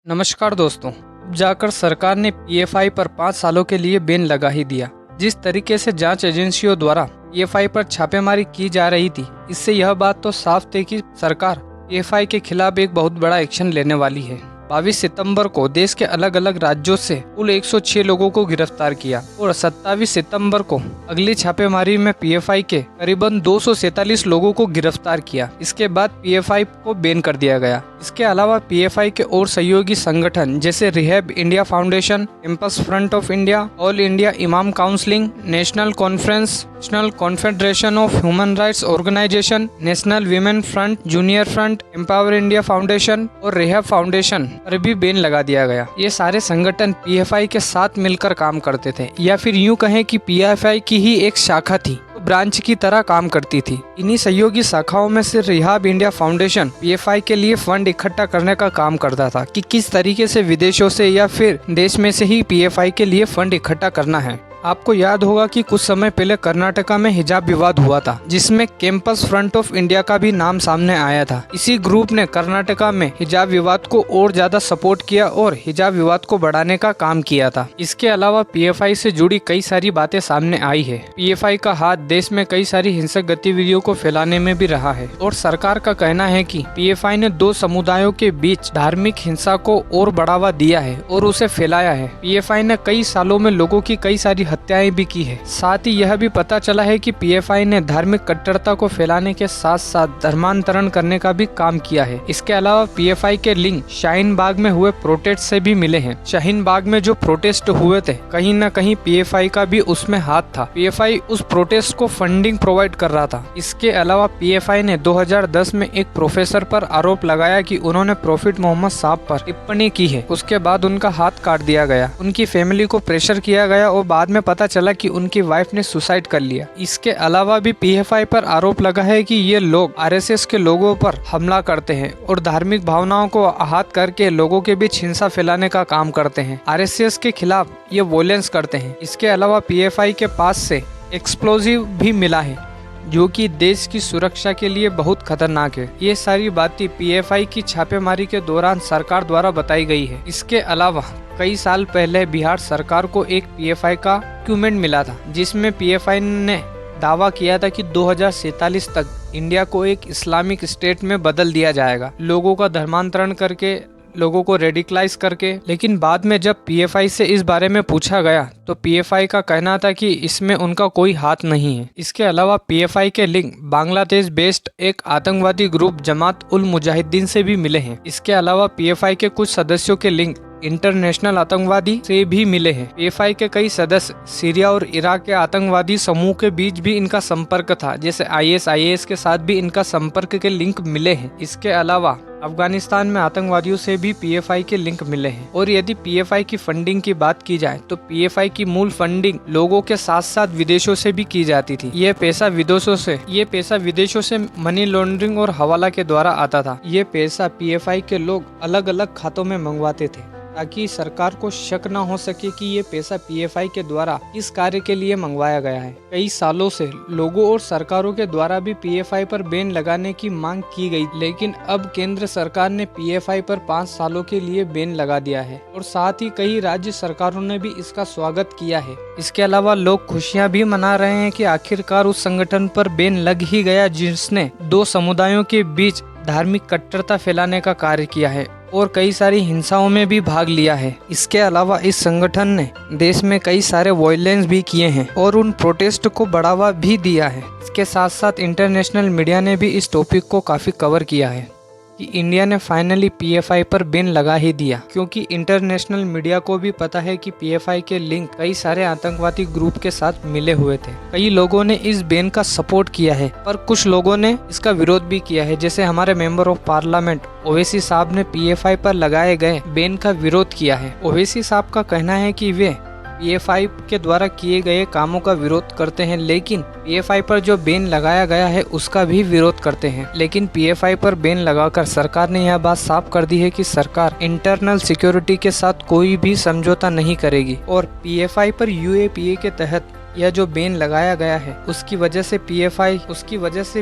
नमस्कार दोस्तों। अब जाकर सरकार ने पीएफआई पर 5 सालों के लिए बैन लगा ही दिया। जिस तरीके से जांच एजेंसियों द्वारा पीएफआई पर छापेमारी की जा रही थी, इससे यह बात तो साफ थी कि सरकार पीएफआई के खिलाफ एक बहुत बड़ा एक्शन लेने वाली है। 22 सितंबर को देश के अलग अलग राज्यों से कुल 106 लोगों को गिरफ्तार किया और 27 सितंबर को अगली छापेमारी में पीएफआई के करीबन 247 लोगों को गिरफ्तार किया। इसके बाद पीएफआई को बैन कर दिया गया। इसके अलावा पीएफआई के और सहयोगी संगठन जैसे rehab India foundation, campus front of India, all India इमाम counselling, national conference, national confederation of human rights organisation, national women front, junior front, empower India foundation और रिहैब फाउंडेशन पर भी बैन लगा दिया गया। ये सारे संगठन पीएफआई के साथ मिलकर काम करते थे, या फिर यूं कहें कि पीएफआई की ही एक शाखा थी, ब्रांच की तरह काम करती थी। इन्हीं सहयोगी शाखाओं में से रिहैब इंडिया फाउंडेशन पीएफआई के लिए फंड इकट्ठा करने का काम करता था कि किस तरीके से विदेशों से या फिर देश में से ही पीएफआई के लिए फंड इकट्ठा करना है। आपको याद होगा कि कुछ समय पहले कर्नाटका में हिजाब विवाद हुआ था, जिसमें कैंपस फ्रंट ऑफ इंडिया का भी नाम सामने आया था। इसी ग्रुप ने कर्नाटका में हिजाब विवाद को और ज्यादा सपोर्ट किया और हिजाब विवाद को बढ़ाने का काम किया था। इसके अलावा पीएफआई से जुड़ी कई सारी बातें सामने आई है। पीएफआई का हाथ देश में कई सारी हिंसक गतिविधियों को फैलाने में भी रहा है और सरकार का कहना है कि पीएफआई ने दो समुदायों के बीच धार्मिक हिंसा को और बढ़ावा दिया है और उसे फैलाया है। पीएफआई ने कई सालों में लोगों की कई सारी हत्याएं भी की है। साथ ही यह भी पता चला है कि पीएफआई ने धार्मिक कट्टरता को फैलाने के साथ साथ धर्मांतरण करने का भी काम किया है। इसके अलावा पीएफआई के लिंक शाहीन बाग में हुए प्रोटेस्ट से भी मिले हैं। शाहीन बाग में जो प्रोटेस्ट हुए थे, कहीं न कहीं पीएफआई का भी उसमें हाथ था। पीएफआई उस प्रोटेस्ट को फंडिंग प्रोवाइड कर रहा था। इसके अलावा पीएफआई ने 2010 में एक प्रोफेसर पर आरोप लगाया कि उन्होंने प्रॉफिट मोहम्मद साहब पर टिप्पणी की है। उसके बाद उनका हाथ काट दिया गया। उनकी फैमिली को प्रेशर किया गया और बाद में पता चला कि उनकी वाइफ ने सुसाइड कर लिया। इसके अलावा भी पीएफआई पर आरोप लगा है कि ये लोग आरएसएस के लोगों पर हमला करते हैं और धार्मिक भावनाओं को आहत करके लोगों के बीच हिंसा फैलाने का काम करते हैं। आरएसएस के खिलाफ ये वॉयलेंस करते हैं। इसके अलावा पीएफआई के पास से एक्सप्लोजिव भी मिला है, जो कि देश की सुरक्षा के लिए बहुत खतरनाक है। ये सारी बातें पीएफआई की छापेमारी के दौरान सरकार द्वारा बताई गई है। इसके अलावा कई साल पहले बिहार सरकार को एक पीएफआई का डॉक्यूमेंट मिला था, जिसमें पीएफआई ने दावा किया था कि 2047 तक इंडिया को एक इस्लामिक स्टेट में बदल दिया जाएगा, लोगों का धर्मांतरण करके, लोगों को रेडिकलाइज करके। लेकिन बाद में जब पीएफआई से इस बारे में पूछा गया तो पीएफआई का कहना था कि इसमें उनका कोई हाथ नहीं है। इसके अलावा पीएफआई के लिंक बांग्लादेश बेस्ड एक आतंकवादी ग्रुप जमात उल मुजाहिदीन से भी मिले हैं। इसके अलावा पीएफआई के कुछ सदस्यों के लिंक इंटरनेशनल आतंकवादी से भी मिले हैं। पीएफआई के कई सदस्य सीरिया और इराक के आतंकवादी समूह के बीच भी इनका संपर्क था, जैसे आईएस के साथ भी इनका संपर्क के लिंक मिले हैं। इसके अलावा अफगानिस्तान में आतंकवादियों से भी पीएफआई के लिंक मिले हैं। और यदि पीएफआई की फंडिंग की बात की जाए तो पीएफआई की मूल फंडिंग लोगों के साथ साथ विदेशों से भी की जाती थी। ये पैसा विदेशों से मनी लॉन्ड्रिंग और हवाला के द्वारा आता था। ये पैसा पीएफआई के लोग अलग अलग खातों में मंगवाते थे, ताकि सरकार को शक न हो सके कि ये पैसा पीएफआई के द्वारा इस कार्य के लिए मंगवाया गया है। कई सालों से लोगों और सरकारों के द्वारा भी पीएफआई पर बैन लगाने की मांग की गई, लेकिन अब केंद्र सरकार ने पीएफआई पर 5 सालों के लिए बैन लगा दिया है और साथ ही कई राज्य सरकारों ने भी इसका स्वागत किया है। इसके अलावा लोग खुशियां भी मना रहे हैं कि आखिरकार उस संगठन पर बैन लग ही गया जिसने दो समुदायों के बीच धार्मिक कट्टरता फैलाने का कार्य किया है और कई सारी हिंसाओं में भी भाग लिया है। इसके अलावा इस संगठन ने देश में कई सारे वॉयलेंस भी किए हैं और उन प्रोटेस्ट को बढ़ावा भी दिया है। इसके साथ साथ इंटरनेशनल मीडिया ने भी इस टॉपिक को काफी कवर किया है कि इंडिया ने फाइनली पीएफआई पर बैन लगा ही दिया, क्योंकि इंटरनेशनल मीडिया को भी पता है कि पीएफआई के लिंक कई सारे आतंकवादी ग्रुप के साथ मिले हुए थे। कई लोगों ने इस बैन का सपोर्ट किया है, पर कुछ लोगों ने इसका विरोध भी किया है। जैसे हमारे मेंबर ऑफ पार्लियामेंट ओवैसी साहब ने पीएफआई पर लगाए गए बैन का विरोध किया है। ओवैसी साहब का कहना है कि वे पीएफआई के द्वारा किए गए कामों का विरोध करते हैं, लेकिन पीएफआई पर जो बैन लगाया गया है उसका भी विरोध करते हैं। लेकिन पीएफआई पर बैन लगाकर सरकार ने यह बात साफ कर दी है कि सरकार इंटरनल सिक्योरिटी के साथ कोई भी समझौता नहीं करेगी और पीएफआई पर यूएपीए के तहत यह जो बैन लगाया गया है उसकी वजह से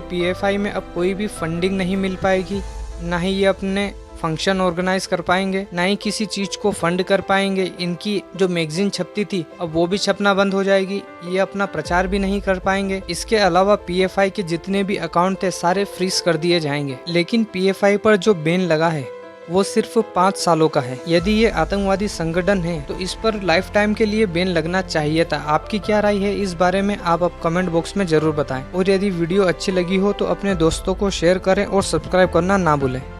पीएफआई में अब कोई भी फंडिंग नहीं मिल पाएगी, न ही ये अपने फंक्शन ऑर्गेनाइज कर पाएंगे, ना ही किसी चीज को फंड कर पाएंगे। इनकी जो मैगजीन छपती थी अब वो भी छपना बंद हो जाएगी, ये अपना प्रचार भी नहीं कर पाएंगे। इसके अलावा पीएफआई के जितने भी अकाउंट थे सारे फ्रीज कर दिए जाएंगे। लेकिन पीएफआई पर जो बैन लगा है वो सिर्फ 5 सालों का है। यदि ये आतंकवादी संगठन है तो इस पर लाइफ टाइम के लिए बैन लगना चाहिए था। आपकी क्या राय है इस बारे में, आप अब कमेंट बॉक्स में जरूर बताएं। और यदि वीडियो अच्छी लगी हो तो अपने दोस्तों को शेयर करें और सब्सक्राइब करना ना भूलें।